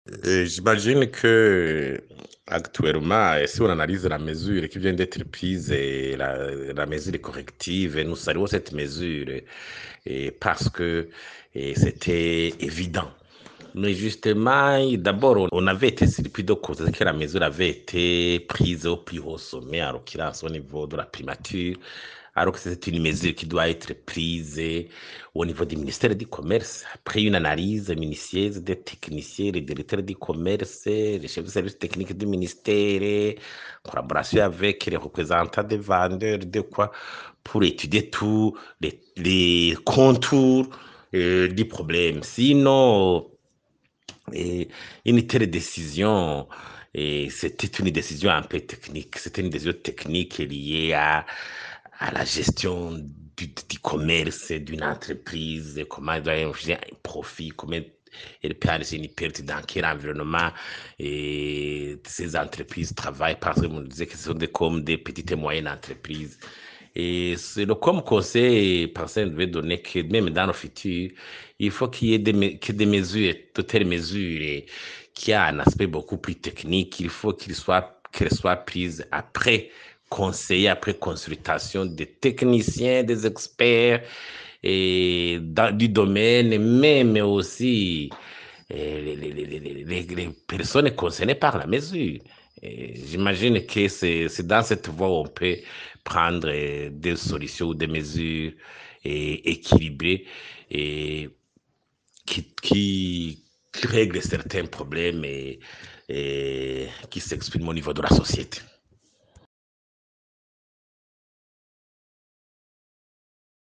J'imagine que actuellement, si on analyse la mesure qui vient d'être prise, la mesure corrective, et nous saluons cette mesure parce que c'était évident. Mais justement, d'abord, on avait été surpris de constater que la mesure avait été prise au plus haut sommet, en l'occurrence au niveau de la primature, alors que c'est une mesure qui doit être prise au niveau du ministère du Commerce, après une analyse minutieuse des techniciens, les directeurs du commerce, les chefs de service technique du ministère, collaboration avec les représentants des vendeurs, de quoi, pour étudier tous les contours du problème. Sinon, une telle décision, c'était une décision un peu technique. C'était une décision technique liée à la gestion du commerce d'une entreprise, comment elle doit infliger un profit, comment elle peut aller une perte, dans quel environnement ces entreprises travaillent, parce que on disait que ce sont comme des petites et moyennes entreprises. Et c'est le comme conseil, personne devait donner que même dans le futur, il faut qu'il y ait que des mesures, de telles mesures, qui a un aspect beaucoup plus technique. Il faut qu'elles soient prises après conseil, après consultation des techniciens, des experts du domaine, mais aussi les personnes concernées par la mesure. J'imagine que c'est dans cette voie où on peut prendre des solutions ou des mesures équilibrées et qui règlent certains problèmes et qui s'expriment au niveau de la société.